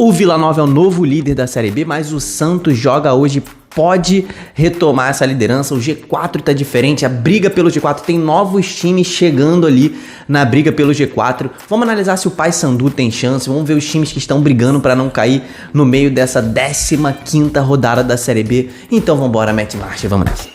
O Vila Nova é o novo líder da Série B, mas o Santos joga hoje, pode retomar essa liderança. O G4 tá diferente, a briga pelo G4, tem novos times chegando ali na briga pelo G4. Vamos analisar se o Paysandu tem chance, vamos ver os times que estão brigando para não cair no meio dessa 15ª rodada da Série B. Então vambora, mete marcha, vamos nessa.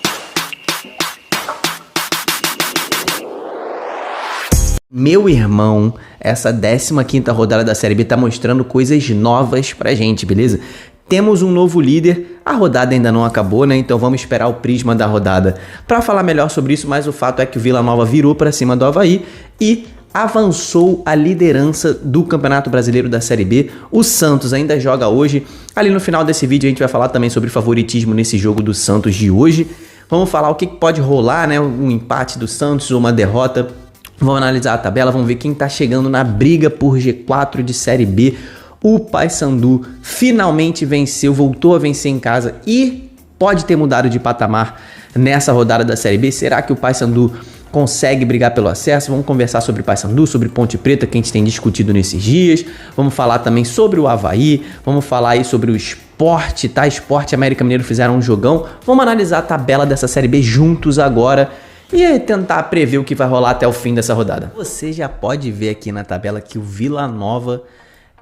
Meu irmão, essa 15ª rodada da Série B tá mostrando coisas novas pra gente, beleza? Temos um novo líder, a rodada ainda não acabou, né? Então vamos esperar o prisma da rodada pra falar melhor sobre isso, mas o fato é que o Vila Nova virou pra cima do Avaí e avançou a liderança do Campeonato Brasileiro da Série B. O Santos ainda joga hoje. Ali no final desse vídeo a gente vai falar também sobre favoritismo nesse jogo do Santos de hoje. Vamos falar o que pode rolar, né? Um empate do Santos ou uma derrota. Vamos analisar a tabela, vamos ver quem tá chegando na briga por G4 de Série B. O Paysandu finalmente venceu, voltou a vencer em casa e pode ter mudado de patamar nessa rodada da Série B. Será que o Paysandu consegue brigar pelo acesso? Vamos conversar sobre Paysandu, sobre Ponte Preta, que a gente tem discutido nesses dias. Vamos falar também sobre o Avaí, vamos falar aí sobre o Sport, tá? Sport e América Mineiro fizeram um jogão. Vamos analisar a tabela dessa Série B juntos agora e tentar prever o que vai rolar até o fim dessa rodada. Você já pode ver aqui na tabela que o Vila Nova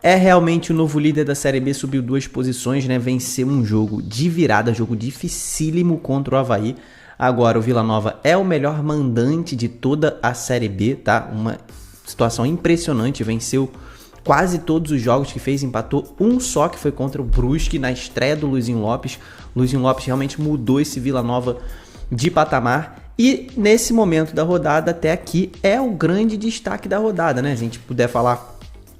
é realmente o novo líder da Série B, subiu 2 posições, né? Venceu um jogo de virada, jogo dificílimo contra o Avaí. Agora o Vila Nova é o melhor mandante de toda a Série B, tá? Uma situação impressionante, venceu quase todos os jogos que fez, empatou um só, que foi contra o Brusque na estreia do Luizinho Lopes. Luizinho Lopes realmente mudou esse Vila Nova de patamar. E nesse momento da rodada, até aqui, é o grande destaque da rodada, né? Se a gente puder falar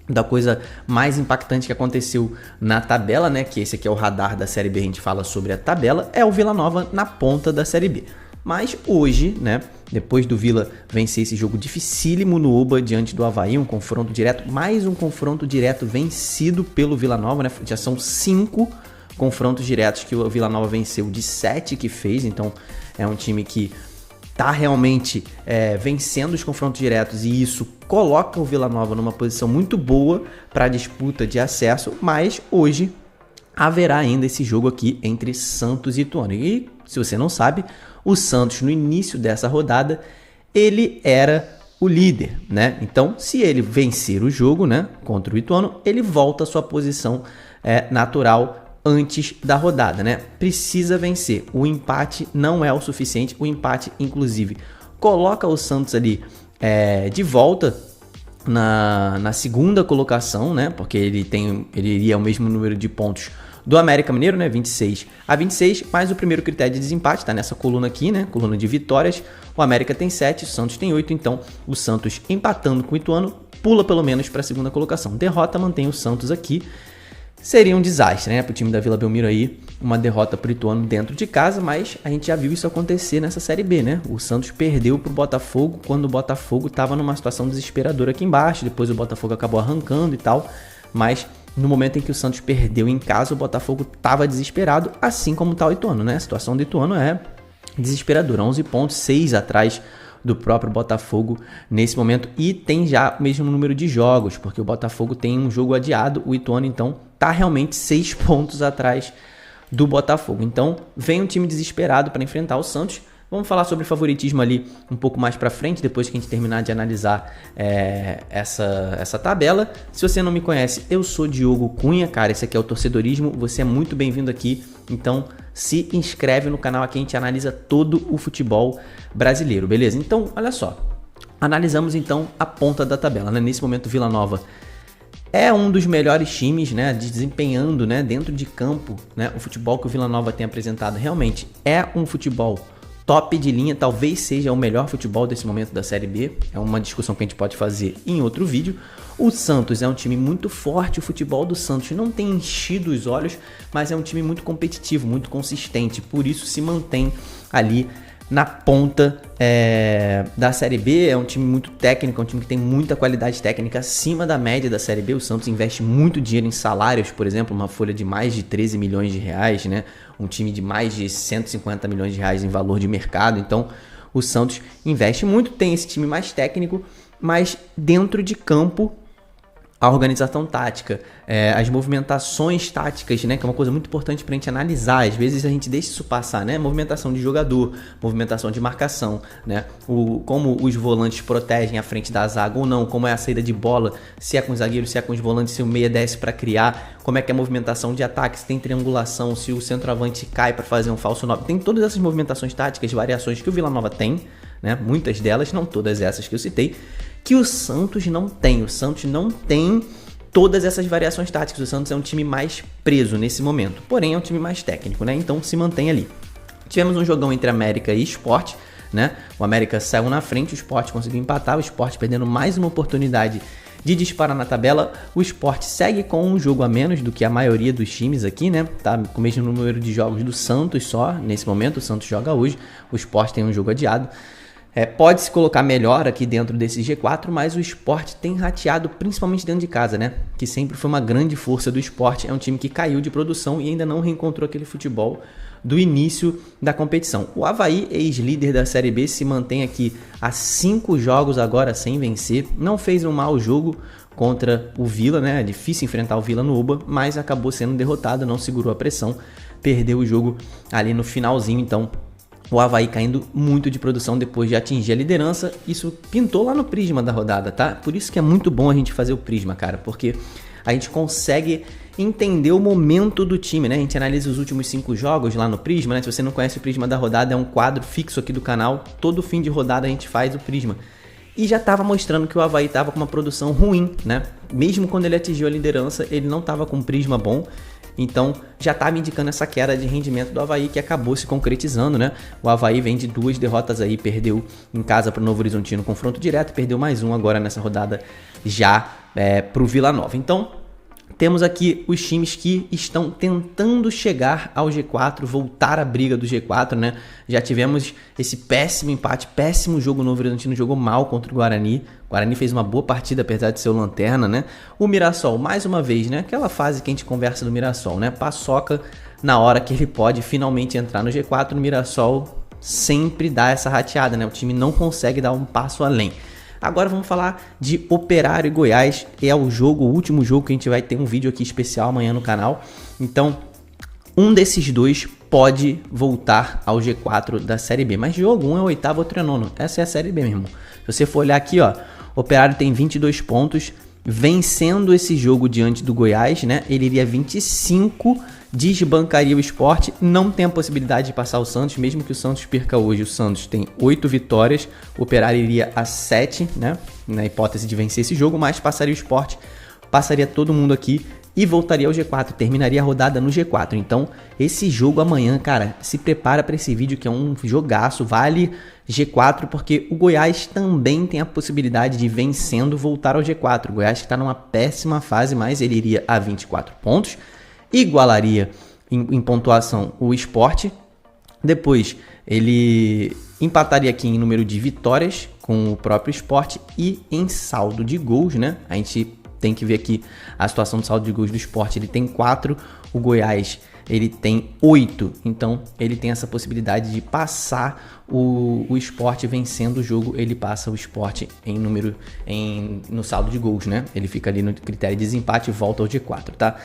da coisa mais impactante que aconteceu na tabela, né? Que esse aqui é o radar da Série B, a gente fala sobre a tabela, é o Vila Nova na ponta da Série B. Mas hoje, né? Depois do Vila vencer esse jogo dificílimo no Oba diante do Avaí, um confronto direto, mais um confronto direto vencido pelo Vila Nova, né? Já são 5 confrontos diretos que o Vila Nova venceu de 7 que fez, então é um time que tá realmente vencendo os confrontos diretos e isso coloca o Vila Nova numa posição muito boa para a disputa de acesso, mas hoje haverá ainda esse jogo aqui entre Santos e Ituano. E se você não sabe, o Santos no início dessa rodada, ele era o líder, né? Então, se ele vencer o jogo, né, contra o Ituano, ele volta à sua posição natural antes da rodada, né? Precisa vencer. O empate não é o suficiente. O empate, inclusive, coloca o Santos ali de volta na segunda colocação, né? Porque ele iria o mesmo número de pontos do América Mineiro, né? 26 a 26, mais o primeiro critério de desempate, tá nessa coluna aqui, né? Coluna de vitórias. O América tem 7, o Santos tem 8, então o Santos empatando com o Ituano pula pelo menos para a segunda colocação. Derrota mantém o Santos aqui. Seria um desastre, né, pro time da Vila Belmiro aí, uma derrota pro Ituano dentro de casa, mas a gente já viu isso acontecer nessa Série B, né? O Santos perdeu pro Botafogo quando o Botafogo tava numa situação desesperadora aqui embaixo, depois o Botafogo acabou arrancando e tal, mas no momento em que o Santos perdeu em casa, o Botafogo tava desesperado, assim como tá o Ituano, né? A situação do Ituano é desesperadora, 11 pontos, 6 atrás do próprio Botafogo nesse momento e tem já o mesmo número de jogos, porque o Botafogo tem um jogo adiado, o Ituano então tá realmente 6 pontos atrás do Botafogo. Então vem um time desesperado para enfrentar o Santos. Vamos falar sobre favoritismo ali um pouco mais para frente, depois que a gente terminar de analisar essa tabela. Se você não me conhece, eu sou Diogo Cunha, cara, esse aqui é o Torcedorismo, você é muito bem-vindo aqui, então se inscreve no canal, aqui a gente analisa todo o futebol brasileiro, beleza? Então, olha só, analisamos então a ponta da tabela, né? Nesse momento o Vila Nova é um dos melhores times, né, desempenhando, né, dentro de campo, né, o futebol que o Vila Nova tem apresentado realmente é um futebol top de linha, talvez seja o melhor futebol desse momento da Série B, é uma discussão que a gente pode fazer em outro vídeo. O Santos é um time muito forte, o futebol do Santos não tem enchido os olhos, mas é um time muito competitivo, muito consistente, por isso se mantém ali na ponta da Série B. É um time muito técnico, é um time que tem muita qualidade técnica acima da média da Série B. O Santos investe muito dinheiro em salários, por exemplo, uma folha de mais de 13 milhões de reais, né? Um time de mais de 150 milhões de reais em valor de mercado. Então, o Santos investe muito, tem esse time mais técnico, mas dentro de campo a organização tática, as movimentações táticas, né, que é uma coisa muito importante para a gente analisar. Às vezes a gente deixa isso passar, né? Movimentação de jogador, movimentação de marcação, né? Como os volantes protegem a frente da zaga ou não, como é a saída de bola, se é com os zagueiros, se é com os volantes, se o meia desce para criar, como é que é a movimentação de ataque, se tem triangulação, se o centroavante cai para fazer um falso 9. Tem todas essas movimentações táticas, variações que o Vila Nova tem, né? Muitas delas, não todas essas que eu citei, que o Santos não tem. O Santos não tem todas essas variações táticas. O Santos é um time mais preso nesse momento, porém é um time mais técnico, né? Então se mantém ali. Tivemos um jogão entre América e Sport, né? O América saiu na frente, o Sport conseguiu empatar, o Sport perdendo mais uma oportunidade de disparar na tabela. O Sport segue com um jogo a menos do que a maioria dos times aqui, né? Tá com o mesmo número de jogos do Santos só nesse momento. O Santos joga hoje, o Sport tem um jogo adiado. Pode se colocar melhor aqui dentro desse G4, mas o Sport tem rateado principalmente dentro de casa, né? Que sempre foi uma grande força do Sport. É um time que caiu de produção e ainda não reencontrou aquele futebol do início da competição. O Avaí, ex-líder da Série B, se mantém aqui a 5 jogos agora sem vencer. Não fez um mau jogo contra o Vila, né? É difícil enfrentar o Vila no Uba, mas acabou sendo derrotado, não segurou a pressão, perdeu o jogo ali no finalzinho, então o Avaí caindo muito de produção depois de atingir a liderança. Isso pintou lá no Prisma da rodada, tá? Por isso que é muito bom a gente fazer o Prisma, cara, porque a gente consegue entender o momento do time, né? A gente analisa os últimos 5 jogos lá no Prisma, né? Se você não conhece o Prisma da rodada, é um quadro fixo aqui do canal. Todo fim de rodada a gente faz o Prisma. E já estava mostrando que o Avaí estava com uma produção ruim, né? Mesmo quando ele atingiu a liderança, ele não estava com um Prisma bom. Então já estava indicando essa queda de rendimento do Avaí, que acabou se concretizando, né? O Avaí vem de 2 derrotas aí, perdeu em casa para o Novo Horizontino, confronto direto, perdeu mais um agora nessa rodada já para o Vila Nova. Então temos aqui os times que estão tentando chegar ao G4, voltar à briga do G4, né? Já tivemos esse péssimo empate, péssimo jogo. O Novo Horizontino jogou mal contra o Guarani. O Guarani fez uma boa partida, apesar de ser o lanterna, né? O Mirassol, mais uma vez, né? Aquela fase que a gente conversa do Mirassol, né? Paçoca na hora que ele pode finalmente entrar no G4. O Mirassol sempre dá essa rateada, né? O time não consegue dar um passo além. Agora vamos falar de Operário e Goiás. É o último jogo que a gente vai ter um vídeo aqui especial amanhã no canal. Então, um desses dois pode voltar ao G4 da Série B. Mas jogo, um é o 8º, outro é 9º. Essa é a Série B, meu irmão. Se você for olhar aqui, ó, o Operário tem 22 pontos. Vencendo esse jogo diante do Goiás, né? Ele iria 25, desbancaria o Sport. Não tem a possibilidade de passar o Santos, mesmo que o Santos perca hoje. O Santos tem 8 vitórias, o Operário iria a 7, né? Na hipótese de vencer esse jogo, mas passaria o Sport, passaria todo mundo aqui e voltaria ao G4, terminaria a rodada no G4. Então, esse jogo amanhã, cara, se prepara para esse vídeo que é um jogaço, vale G4, porque o Goiás também tem a possibilidade de, vencendo, voltar ao G4. O Goiás que está numa péssima fase, mas ele iria a 24 pontos, igualaria em pontuação o Sport. Depois ele empataria aqui em número de vitórias com o próprio Sport e em saldo de gols, né? A gente tem que ver aqui a situação do saldo de gols do Sport. Ele tem 4, o Goiás ele tem 8, então ele tem essa possibilidade de passar o Sport. Vencendo o jogo, ele passa o Sport no saldo de gols, né? Ele fica ali no critério de desempate e volta ao G4, tá?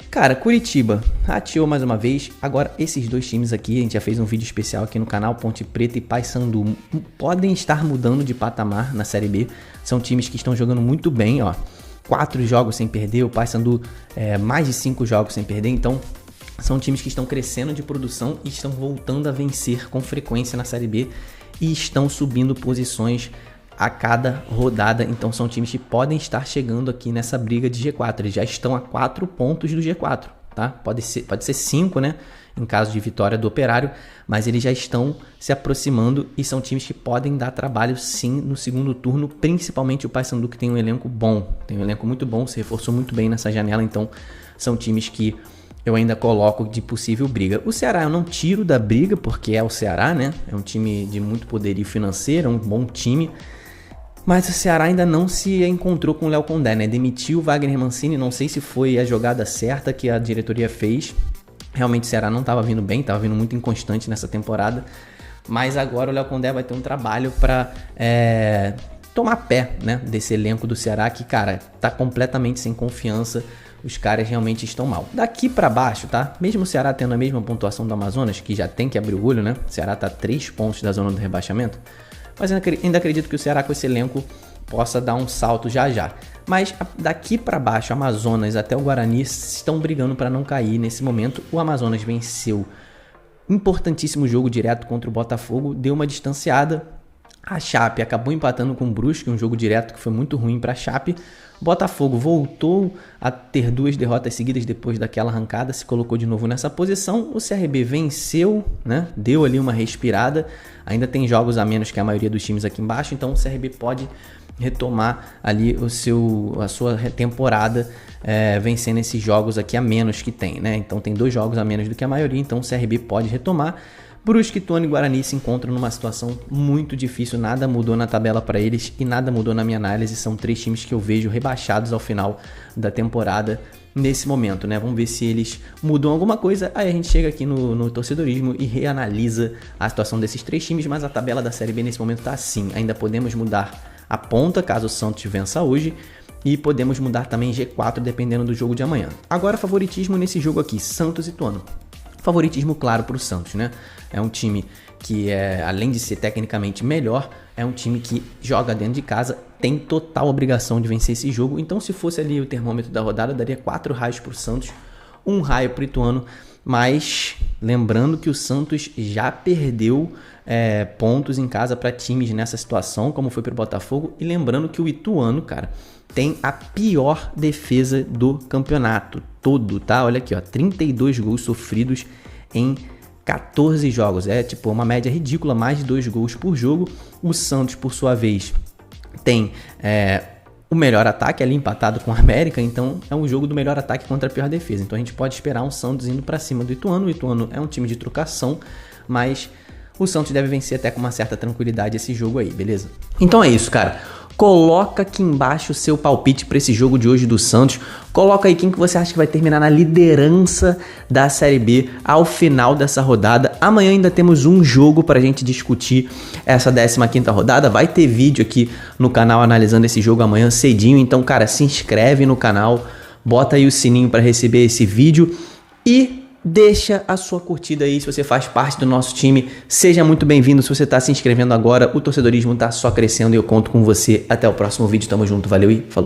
Cara, Curitiba rateou mais uma vez. Agora, esses dois times aqui, a gente já fez um vídeo especial aqui no canal, Ponte Preta e Paysandu, podem estar mudando de patamar na Série B. São times que estão jogando muito bem, ó. 4 jogos sem perder, o Paysandu mais de 5 jogos sem perder. Então, são times que estão crescendo de produção e estão voltando a vencer com frequência na Série B e estão subindo posições a cada rodada. Então são times que podem estar chegando aqui nessa briga de G4. Eles já estão a 4 pontos do G4, tá? Pode ser 5, né? Em caso de vitória do Operário, mas eles já estão se aproximando e são times que podem dar trabalho sim no segundo turno, principalmente o Paysandu, que tem um elenco bom, tem um elenco muito bom, se reforçou muito bem nessa janela. Então são times que eu ainda coloco de possível briga. O Ceará eu não tiro da briga, porque é o Ceará, né? É um time de muito poderio financeiro, é um bom time. Mas o Ceará ainda não se encontrou com o Léo Condé, né? Demitiu o Wagner Mancini, não sei se foi a jogada certa que a diretoria fez. Realmente o Ceará não estava vindo bem, estava vindo muito inconstante nessa temporada. Mas agora o Léo Condé vai ter um trabalho para tomar pé, né, desse elenco do Ceará que, cara, tá completamente sem confiança. Os caras realmente estão mal. Daqui pra baixo, tá? Mesmo o Ceará tendo a mesma pontuação do Amazonas, que já tem que abrir o olho, né? O Ceará tá 3 pontos da zona do rebaixamento. Mas ainda acredito que o Ceará com esse elenco possa dar um salto já já. Mas daqui para baixo, Amazonas até o Guarani estão brigando para não cair nesse momento. O Amazonas venceu importantíssimo jogo direto contra o Botafogo, deu uma distanciada. A Chape acabou empatando com o Brusque, um jogo direto que foi muito ruim para a Chape. Botafogo voltou a ter 2 derrotas seguidas depois daquela arrancada, se colocou de novo nessa posição. O CRB venceu, né? Deu ali uma respirada. Ainda tem jogos a menos que a maioria dos times aqui embaixo, então o CRB pode retomar ali a sua temporada vencendo esses jogos aqui a menos que tem, né? Então tem 2 jogos a menos do que a maioria, então o CRB pode retomar. Brusque, Ituano e Guarani se encontram numa situação muito difícil, nada mudou na tabela para eles e nada mudou na minha análise, são 3 times que eu vejo rebaixados ao final da temporada nesse momento, né? Vamos ver se eles mudam alguma coisa, aí a gente chega aqui no torcedorismo e reanalisa a situação desses 3 times, mas a tabela da Série B nesse momento tá assim, ainda podemos mudar a ponta caso o Santos vença hoje e podemos mudar também G4 dependendo do jogo de amanhã. Agora favoritismo nesse jogo aqui, Santos e Ituano. Favoritismo claro para o Santos, né? É um time que, além de ser tecnicamente melhor, é um time que joga dentro de casa, tem total obrigação de vencer esse jogo. Então, se fosse ali o termômetro da rodada, daria 4 raios para o Santos, 1 raio para o Ituano. Mas lembrando que o Santos já perdeu pontos em casa para times nessa situação, como foi para o Botafogo. E lembrando que o Ituano, cara, tem a pior defesa do campeonato todo, tá? Olha aqui, ó, 32 gols sofridos em 14 jogos. É tipo uma média ridícula, mais de 2 gols por jogo. O Santos, por sua vez, tem o melhor ataque ali empatado com a América, então é um jogo do melhor ataque contra a pior defesa. Então a gente pode esperar um Santos indo para cima do Ituano. O Ituano é um time de trocação, mas o Santos deve vencer até com uma certa tranquilidade esse jogo aí, beleza? Então é isso, cara. Coloca aqui embaixo o seu palpite para esse jogo de hoje do Santos. Coloca aí quem que você acha que vai terminar na liderança da Série B ao final dessa rodada. Amanhã ainda temos um jogo para a gente discutir essa 15ª rodada. Vai ter vídeo aqui no canal analisando esse jogo amanhã cedinho. Então, cara, se inscreve no canal, bota aí o sininho para receber esse vídeo e deixa a sua curtida aí se você faz parte do nosso time. Seja muito bem-vindo se você está se inscrevendo agora. O torcedorismo está só crescendo e eu conto com você. Até o próximo vídeo. Tamo junto. Valeu e falou.